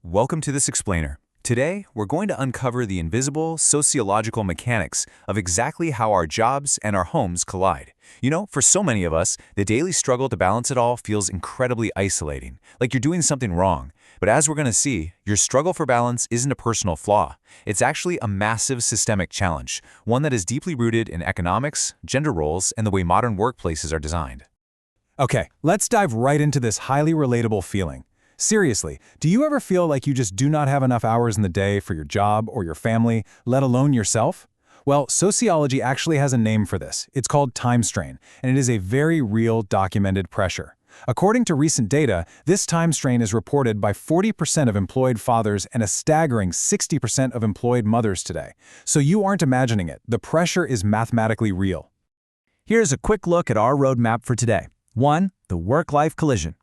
Welcome to this explainer. Today, we're going to uncover the invisible sociological mechanics of exactly how our jobs and our homes collide. For so many of us, the daily struggle to balance it all feels incredibly isolating, like you're doing something wrong. But as we're going to see, your struggle for balance isn't a personal flaw. It's actually a massive systemic challenge, one that is deeply rooted in economics, gender roles, and the way modern workplaces are designed. Okay, let's dive right into this highly relatable feeling. Seriously, do you ever feel like you just do not have enough hours in the day for your job or your family, let alone yourself? Well, sociology actually has a name for this. It's called time strain, and it is a very real documented pressure. According to recent data, this time strain is reported by 40% of employed fathers and a staggering 60% of employed mothers today. So you aren't imagining it. The pressure is mathematically real. Here's a quick look at our roadmap for today. 1. The work-life collision.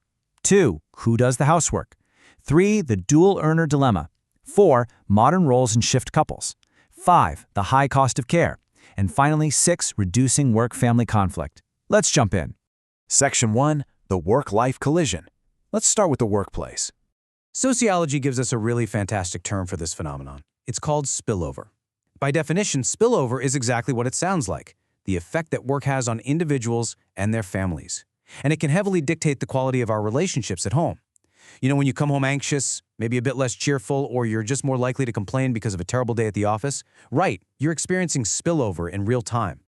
2. Who does the housework? 3. The dual earner dilemma. 4. Modern roles and shift couples. 5. The high cost of care. And finally, 6. Reducing work-family conflict. Let's jump in. Section 1. The work-life collision. Let's start with the workplace. Sociology gives us a really fantastic term for this phenomenon. It's called spillover. By definition, spillover is exactly what it sounds like, the effect that work has on individuals and their families. And it can heavily dictate the quality of our relationships at home. When you come home anxious, maybe a bit less cheerful, or you're just more likely to complain because of a terrible day at the office, right, you're experiencing spillover in real time.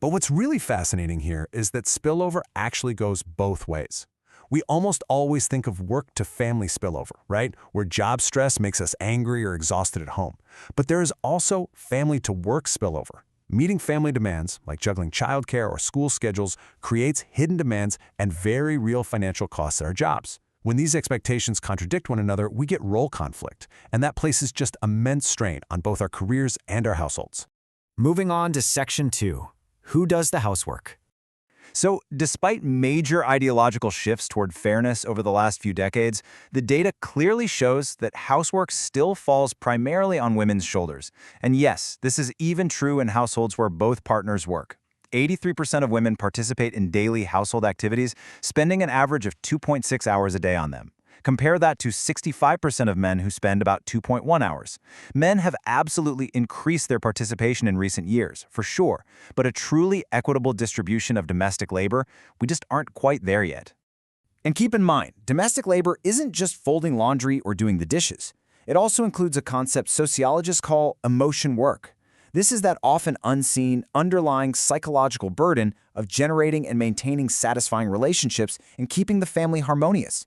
But what's really fascinating here is that spillover actually goes both ways. We almost always think of work to family spillover, right? Where job stress makes us angry or exhausted at home. But there is also family to work spillover. Meeting family demands, like juggling childcare or school schedules, creates hidden demands and very real financial costs at our jobs. When these expectations contradict one another, we get role conflict, and that places just immense strain on both our careers and our households. Moving on to Section 2. Who does the housework? So, despite major ideological shifts toward fairness over the last few decades, the data clearly shows that housework still falls primarily on women's shoulders. And yes, this is even true in households where both partners work. 83% of women participate in daily household activities, spending an average of 2.6 hours a day on them. Compare that to 65% of men who spend about 2.1 hours. Men have absolutely increased their participation in recent years, for sure, but a truly equitable distribution of domestic labor, we just aren't quite there yet. And keep in mind, domestic labor isn't just folding laundry or doing the dishes. It also includes a concept sociologists call emotion work. This is that often unseen, underlying psychological burden of generating and maintaining satisfying relationships and keeping the family harmonious.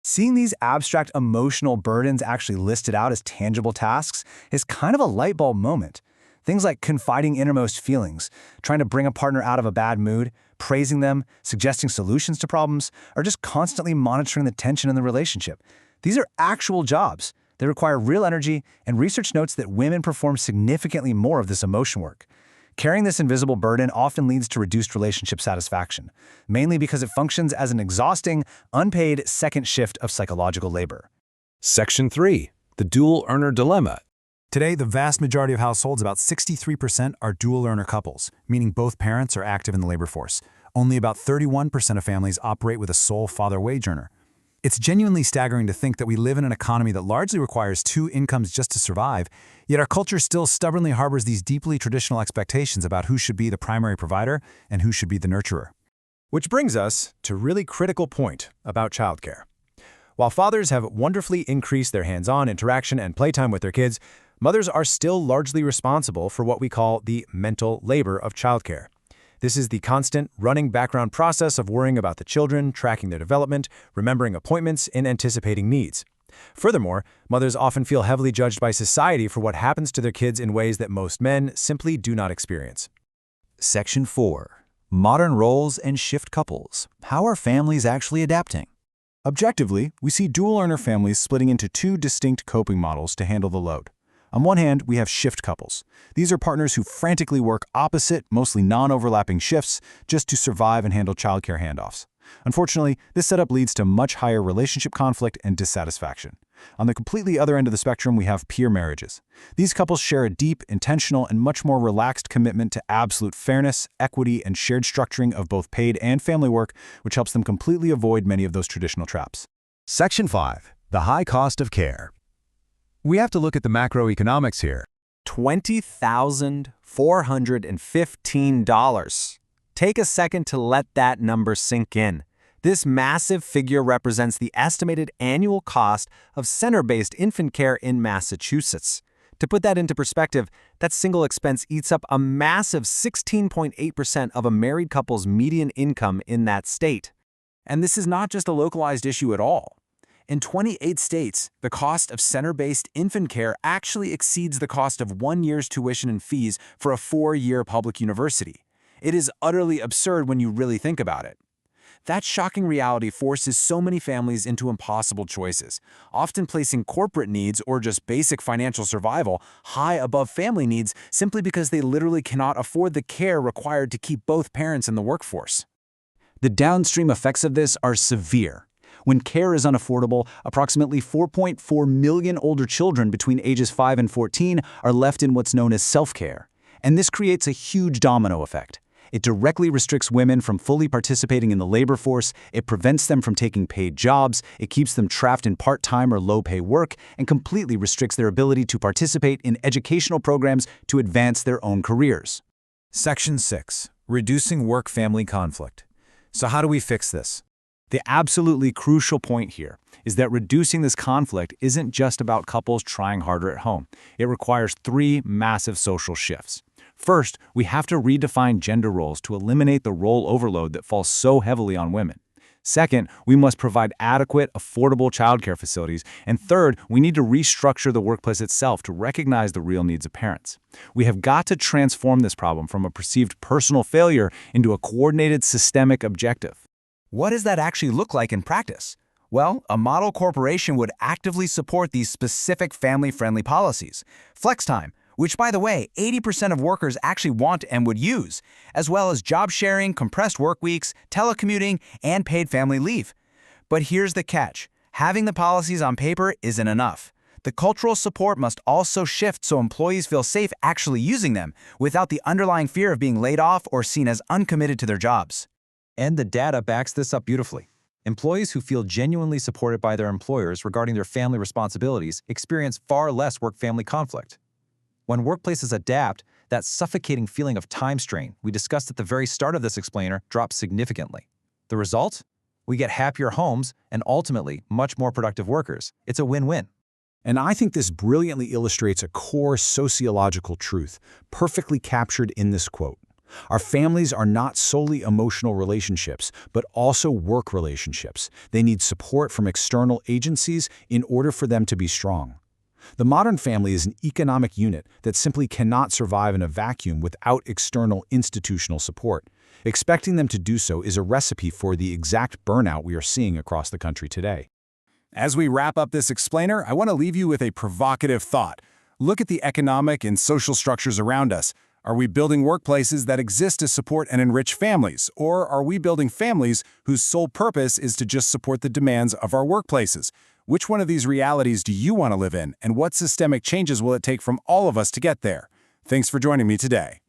Seeing these abstract emotional burdens actually listed out as tangible tasks is kind of a light bulb moment. Things like confiding innermost feelings, trying to bring a partner out of a bad mood, praising them, suggesting solutions to problems, or just constantly monitoring the tension in the relationship. These are actual jobs. They require real energy, and research notes that women perform significantly more of this emotion work. Carrying this invisible burden often leads to reduced relationship satisfaction, mainly because it functions as an exhausting, unpaid second shift of psychological labor. Section 3. The dual earner dilemma. Today, the vast majority of households, about 63%, are dual earner couples, meaning both parents are active in the labor force. Only about 31% of families operate with a sole father wage earner. It's genuinely staggering to think that we live in an economy that largely requires two incomes just to survive, yet our culture still stubbornly harbors these deeply traditional expectations about who should be the primary provider and who should be the nurturer. Which brings us to a really critical point about childcare. While fathers have wonderfully increased their hands-on interaction and playtime with their kids, mothers are still largely responsible for what we call the mental labor of childcare. This is the constant, running background process of worrying about the children, tracking their development, remembering appointments, and anticipating needs. Furthermore, mothers often feel heavily judged by society for what happens to their kids in ways that most men simply do not experience. Section 4. Modern roles and shift couples. How are families actually adapting? Objectively, we see dual-earner families splitting into two distinct coping models to handle the load. On one hand, we have shift couples. These are partners who frantically work opposite, mostly non-overlapping shifts just to survive and handle childcare handoffs. Unfortunately, this setup leads to much higher relationship conflict and dissatisfaction. On the completely other end of the spectrum, we have peer marriages. These couples share a deep, intentional, and much more relaxed commitment to absolute fairness, equity, and shared structuring of both paid and family work, which helps them completely avoid many of those traditional traps. Section 5. The high cost of care. We have to look at the macroeconomics here. $20,415. Take a second to let that number sink in. This massive figure represents the estimated annual cost of center-based infant care in Massachusetts. To put that into perspective, that single expense eats up a massive 16.8% of a married couple's median income in that state. And this is not just a localized issue at all. In 28 states, the cost of center-based infant care actually exceeds the cost of 1 year's tuition and fees for a 4-year public university. It is utterly absurd when you really think about it. That shocking reality forces so many families into impossible choices, often placing corporate needs or just basic financial survival high above family needs simply because they literally cannot afford the care required to keep both parents in the workforce. The downstream effects of this are severe. When care is unaffordable, approximately 4.4 million older children between ages 5 and 14 are left in what's known as self-care. And this creates a huge domino effect. It directly restricts women from fully participating in the labor force, it prevents them from taking paid jobs, it keeps them trapped in part-time or low-pay work, and completely restricts their ability to participate in educational programs to advance their own careers. Section 6. Reducing work-family conflict. So how do we fix this? The absolutely crucial point here is that reducing this conflict isn't just about couples trying harder at home. It requires 3 massive social shifts. First, we have to redefine gender roles to eliminate the role overload that falls so heavily on women. Second, we must provide adequate, affordable childcare facilities. And third, we need to restructure the workplace itself to recognize the real needs of parents. We have got to transform this problem from a perceived personal failure into a coordinated systemic objective. What does that actually look like in practice? Well, a model corporation would actively support these specific family-friendly policies. Flex time, which, by the way, 80% of workers actually want and would use, as well as job sharing, compressed work weeks, telecommuting, and paid family leave. But here's the catch. Having the policies on paper isn't enough. The cultural support must also shift so employees feel safe actually using them, without the underlying fear of being laid off or seen as uncommitted to their jobs. And the data backs this up beautifully. Employees who feel genuinely supported by their employers regarding their family responsibilities experience far less work-family conflict. When workplaces adapt, that suffocating feeling of time strain we discussed at the very start of this explainer drops significantly. The result? We get happier homes and ultimately much more productive workers. It's a win-win. And I think this brilliantly illustrates a core sociological truth, perfectly captured in this quote. Our families are not solely emotional relationships, but also work relationships. They need support from external agencies in order for them to be strong. The modern family is an economic unit that simply cannot survive in a vacuum without external institutional support. Expecting them to do so is a recipe for the exact burnout we are seeing across the country today. As we wrap up this explainer, I want to leave you with a provocative thought. Look at the economic and social structures around us. Are we building workplaces that exist to support and enrich families, or are we building families whose sole purpose is to just support the demands of our workplaces? Which one of these realities do you want to live in, and what systemic changes will it take from all of us to get there? Thanks for joining me today.